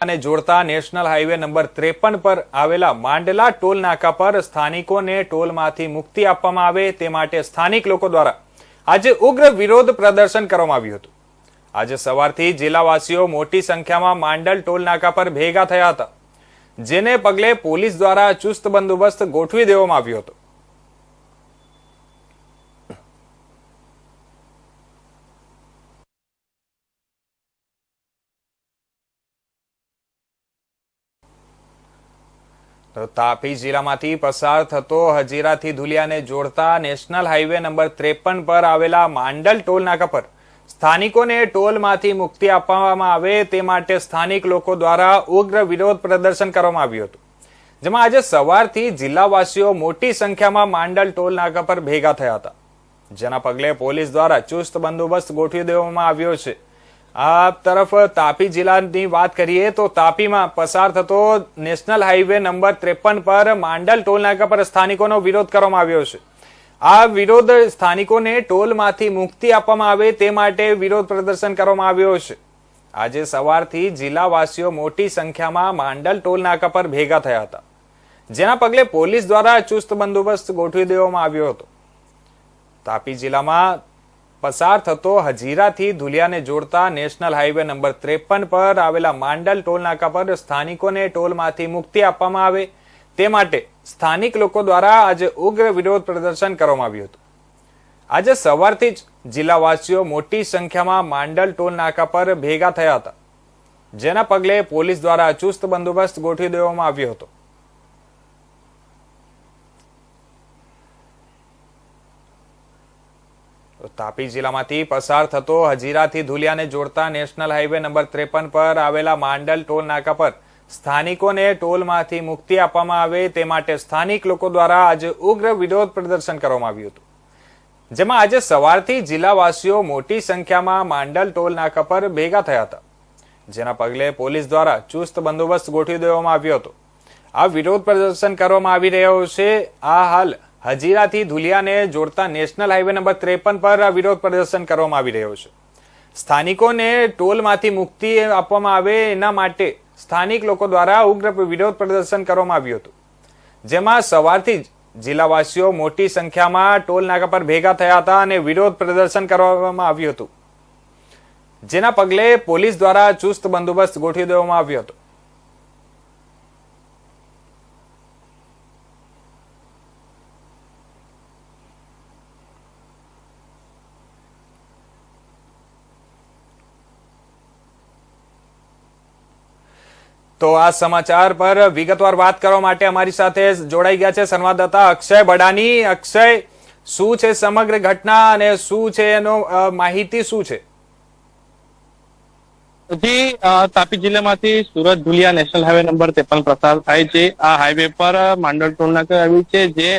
અને જોડતા national highway number 53 પર આવેલા માંડલા ટોલ નાકા પર સ્થાનિકોને ટોલમાંથી મુક્તિ આપવામાં આવે તે માટે સ્થાનિક લોકો દ્વારા આજે ઉગ્ર વિરોધ પ્રદર્શન કરવામાં આવ્યું હતું। આજે સવારથી જિલ્લાવાસીઓ મોટી સંખ્યામાં માંડલ ટોલ નાકા પર ભેગા થયા હતા, જેને પગલે પોલીસ દ્વારા ચુસ્ત બંદોબસ્ત ગોઠવી દેવામાં આવ્યો હતો। તાપી જિલ્લામાંથી પસાર થતો હજીરાથી ધુલિયાને જોડતા નેશનલ હાઈવે નંબર 53 પર આવેલા માંડલ ટોલ નાકા પર સ્થાનિકોને ટોલમાંથી મુક્તિ આપવામાં આવે તે માટે સ્થાનિક લોકો દ્વારા ઉગ્ર વિરોધ પ્રદર્શન કરવામાં આવ્યું હતું, જેમાં આજે સવારથી જિલ્લાવાસીઓ મોટી સંખ્યામાં માંડલ ટોલ નાકા પર ભેગા થયા હતા, જેના પગલે પોલીસ દ્વારા ચુસ્ત બંદોબસ્ત ગોઠવી દેવામાં આવ્યો છે। આ તરફ તાપી જિલ્લાની વાત કરીએ તો તાપીમાં પસાર થતો નેશનલ હાઈવે નંબર 53 પર માંડલ ટોલ નાકા પર સ્થાનિકોનો વિરોધ કરવામાં આવ્યો છે। આ વિરોધ સ્થાનિકોને ટોલમાંથી મુક્તિ આપવામાં આવે તે માટે વિરોધ પ્રદર્શન કરવામાં આવ્યો છે। આજે સવારથી જિલ્લાવાસીઓ મોટી સંખ્યામાં માંડલ ટોલ નાકા પર ભેગા થયા હતા, જેના પગલે પોલીસ દ્વારા ચુસ્ત બંદોબસ્ત ગોઠવી દેવામાં આવ્યો હતો। તાપી જિલ્લામાં પસાર થતો હજીરાથી ધુલિયાને જોડતા નેશનલ હાઈવે નંબર 53 પર આવેલા માંડલ ટોલ નાકા પર સ્થાનિકોને ટોલમાંથી મુક્તિ આપવામાં આવે તે માટે સ્થાનિક લોકો દ્વારા આજે ઉગ્ર વિરોધ પ્રદર્શન કરવામાં આવ્યું હતું। આજે સવારથી જ જિલ્લાવાસીઓ મોટી સંખ્યામાં માંડલ ટોલ નાકા પર ભેગા થયા હતા, જેના પગલે પોલીસ દ્વારા ચુસ્ત બંદોબસ્ત ગોઠવી દેવામાં આવ્યો હતો। તાપી જિલ્લામાંથી પસાર થતો હજીરાથી ધુલિયાને જોડતા નેશનલ હાઈવે નંબર 53 પર આવેલા માંડલ ટોલ નાકા પર સ્થાનિકોને ટોલમાંથી મુક્તિ આપવામાં આવે તે માટે સ્થાનિક લોકો દ્વારા આજે ઉગ્ર વિરોધ પ્રદર્શન કરવામાં આવ્યું હતું, જેમાં આજે સવારથી જિલ્લાવાસીઓ મોટી સંખ્યામાં માંડલ ટોલ નાકા પર ભેગા થયા હતા, જેના પગલે પોલીસ દ્વારા ચુસ્ત બંદોબસ્ત ગોઠવી દેવામાં આવ્યો હતો। આ વિરોધ પ્રદર્શન કરવામાં આવી રહ્યો છે। આ હાલ હજીરાથી ધુલિયાને જોડતા નેશનલ હાઈવે નંબર 53 પર આ વિરોધ પ્રદર્શન કરવામાં આવી રહ્યો છે। સ્થાનિકોને ટોલમાંથી મુક્તિ આપવામાં આવે એના માટે સ્થાનિક લોકો દ્વારા ઉગ્ર વિરોધ પ્રદર્શન કરવામાં આવ્યું હતું, જેમાં સવારથી જ જિલ્લાવાસીઓ મોટી સંખ્યામાં ટોલ નાકા પર ભેગા થયા હતા અને વિરોધ પ્રદર્શન કરવામાં આવ્યું હતું, જેના પગલે પોલીસ દ્વારા ચુસ્ત બંદોબસ્ત ગોઠવી દેવામાં આવ્યો હતો। તો આ સમાચાર પર વિગતવાર વાત કરવા માટે અમારી સાથે જોડાઈ ગયા છે સંવાદદાતા અક્ષય બડાની। અક્ષય, શું છે સમગ્ર ઘટના અને શું છે એનો માહિતી શું છે? જી, તાપી જિલ્લામાંથી Surat Dhulia national highway number 53 પસાર થાય છે। આ હાઈવે પર માંડલ ટોલ નાકા આવ્યું છે, જે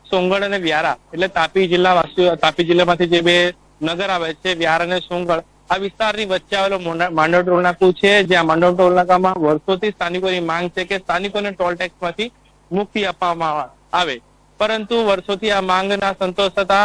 સોંગઢ અને વ્યારા એટલે તાપી જિલ્લામાંથી જે બે નગર આવે છે, વ્યારા અને સોંગઢ, આ વિસ્તારની વચ્ચે આવેલો માંડલ ટોલ નાકું છે, જ્યાં માંડલ ટોલ નાકામાં વર્ષોથી સ્થાનિકોની માંગ છે કે સ્થાનિકોને ટોલ ટેક્સમાંથી મુક્તિ આપવામાં આવે, પરંતુ વર્ષોથી આ માંગના સંતોષ થતા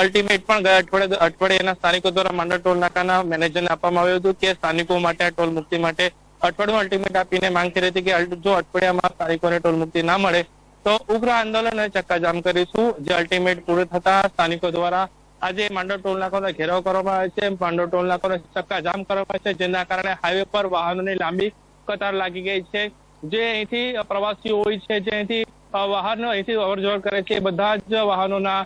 અલ્ટિમેટ પણ ગયા અઠવાડિયાના સ્થાનિકો દ્વારા માંડલ ટોલ નાકાના મેનેજરને આપવામાં આવ્યું હતું કે સ્થાનિકો માટે ટોલ મુક્તિ માટે અઠવાડિયું અલ્ટિમેટ આપીને માંગ કરી હતી કે જો અઠવાડિયામાં સ્થાનિકોને ટોલ મુક્તિ ના મળે તો ઉગ્ર આંદોલન અને ચક્કાજામ કરીશું। જે અલ્ટિમેટ પૂરું થતા સ્થાનિકો દ્વારા આજે માંડલ ટોલ નાકાનો ઘેરાવ કરવામાં આવે છે, માંડલ ટોલ નાકાનો ચક્કાજામ કરવામાં આવે છે, જેના કારણે હાઈવે પર વાહનોની લાંબી કતાર લાગી ગઈ છે। જે અહીંથી પ્રવાસીઓ હોય છે, જે અહીંથી વાહનો અહીંથી અવરજવર કરે છે, બધા જ વાહનોના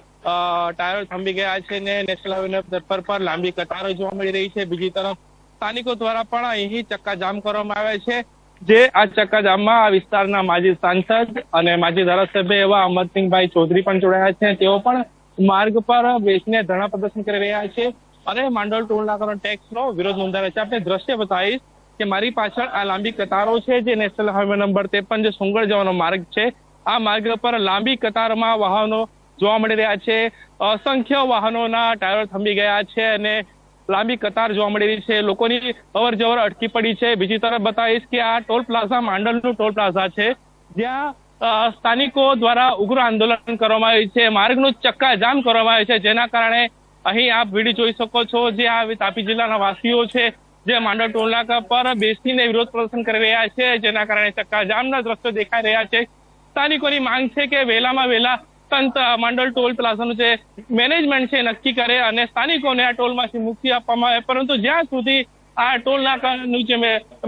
ટાયર થંભી ગયા છે ને નેશનલ હાઈવે પર લાંબી કતારો જોવા મળી રહી છે। બીજી તરફ સ્થાનિકો દ્વારા પણ અહીં ચક્કાજામ કરવામાં આવે છે, જે આ ચક્કાજામમાં આ વિસ્તારના માજી સાંસદ અને માજી ધારાસભ્ય એવા અમરસિંહભાઈ ચૌધરી પણ જોડાયા છે। તેઓ પણ માર્ગ પર બેસીને ધરણા પ્રદર્શન કરી રહ્યા છે અને માંડલ ટોલ નાકાનો ટેક્સનો વિરોધ નોંધાવ્યો છે। આપણે દ્રશ્ય બતાવીશ કે મારી પાછળ આ લાંબી કતારો છે, જે નેશનલ હાઈવે નંબર 53 જે સોંગઢ જવાનો માર્ગ છે, આ માર્ગ પર લાંબી કતારમાં વાહનો જોવા મળી રહ્યા છે। અસંખ્ય વાહનોના ટાયરો થંભી ગયા છે અને લાંબી કતાર જોવા મળી રહી છે, લોકોની અવર જવર અટકી પડી છે। બીજી તરફ બતાવીશ કે આ ટોલ પ્લાઝા માંડલનું ટોલ પ્લાઝા છે, જ્યાં સ્થાનિકો દ્વારા ઉગ્ર આંદોલન કરવામાં આવ્યું છે, માર્ગનું ચક્કાજામ કરવામાં આવ્યું છે, જેના કારણે અહીં આપ વિડીયો જોઈ શકો છો, જે આ તાપી જિલ્લાના વાસીઓ છે જે માંડળ ટોલ નાકા પર બેસીને વિરોધ પ્રદર્શન કરી રહ્યા છે, જેના કારણે ચક્કાજામના દ્રશ્યો દેખાઈ રહ્યા છે. સ્થાનિકોની માંગ છે કે વહેલામાં વહેલા તંત્ર માંડળ ટોલ પ્લાઝાનું જે મેનેજમેન્ટ છે નક્કી કરે અને સ્થાનિકોને આ ટોલમાંથી મુક્તિ આપવામાં આવે. પરંતુ જ્યાં સુધી આ ટોલ નાકાનું જે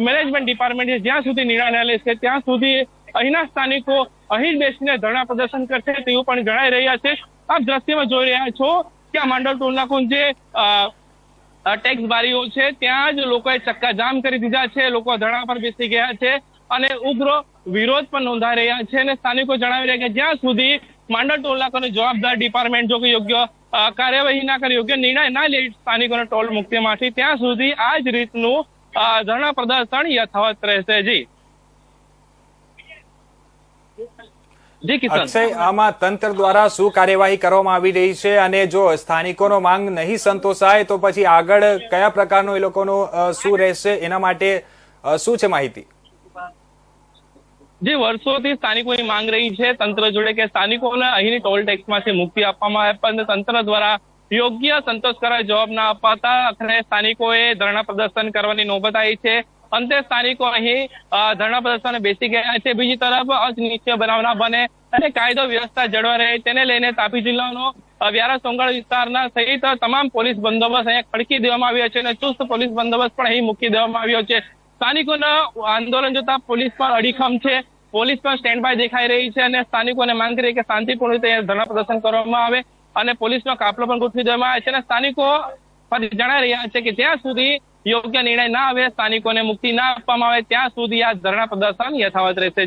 મેનેજમેન્ટ ડિપાર્ટમેન્ટ છે જ્યાં સુધી નિર્ણય લેશે ત્યાં સુધી અહીંના સ્થાનિકો અહીં જ બેસીને ધરણા પ્રદર્શન કરશે તેવું પણ જણાઈ રહ્યા છે. આપ દ્રશ્યમાં જોઈ રહ્યા છો કે આ માંડળ ટોલ નાકાનું જે ટેક્સ બારીઓ છે ત્યાં જ લોકોએ ચક્કાજામ કરી દીધા છે. લોકો ધરણા પર બેસી ગયા છે અને ઉગ્ર વિરોધ પણ નોંધાઈ રહ્યા છે. અને સ્થાનિકો જણાવી રહ્યા કે જ્યાં સુધી માંડળ ટોલ નાકાનો જવાબદાર ડિપાર્ટમેન્ટ જો કે યોગ્ય કાર્યવાહી ના કરે, યોગ્ય નિર્ણય ના લે સ્થાનિકોને ટોલ મુક્તિમાંથી, ત્યાં સુધી આ જ રીતનું ધરણા પ્રદર્શન યથાવત રહેશે. જી કિશન. અક્ષય, આમાં તંત્ર દ્વારા શું કાર્યવાહી કરવામાં આવી રહી છે અને જો સ્થાનિકોનો માંગ નહીં સંતોષાય તો પછી આગળ કયા પ્રકારનો એ લોકોનો શું રહેશે, એના માટે શું છે માહિતી? જે વર્ષોથી સ્થાનિકોની માંગ રહી છે તંત્ર જોડે કે સ્થાનિકોને અહીંની ટોલ ટેક્સમાંથી મુક્તિ આપવામાં આવે, પણ તંત્ર દ્વારા યોગ્ય સંતોષકારક જવાબ ના અપાતા આખરે સ્થાનિકોએ ધરણા પ્રદર્શન કરવાની નોબત આવી છે. અંતે સ્થાનિકો અહીં ધરણા પ્રદર્શન બેસી ગયા છે. બીજી તરફ અનિચ્છનીય બનાવ ના બને અને કાયદો વ્યવસ્થા જળવાઈ રહે તેને લઈને તાપી જિલ્લાનો વ્યારા સોંગણ વિસ્તારના સહિત તમામ પોલીસ બંદોબસ્ત અહીંયા ખડકી દેવામાં આવ્યો છે અને ચુસ્ત પોલીસ બંદોબસ્ત પણ અહીં મૂકી દેવામાં આવ્યો છે. સ્થાનિકોના આંદોલન જોતા પોલીસ પણ અડીખમ છે. પોલીસ પણ સ્ટેન્ડ બાય દેખાઈ રહી છે અને સ્થાનિકોને માંગ કરી કે શાંતિપૂર્ણ રીતે ધરણા પ્રદર્શન કરવામાં આવે અને પોલીસનો કાફલો પણ ગોઠવી દેવામાં આવે છે. અને સ્થાનિકો જણાઈ રહ્યા છે કે જ્યાં સુધી યોગ્ય નિર્ણય ના આવે, સ્થાનિકોને મુક્તિ ના આપવામાં આવે ત્યાં સુધી આ ધરણા પ્રદર્શન યથાવત રહેશે.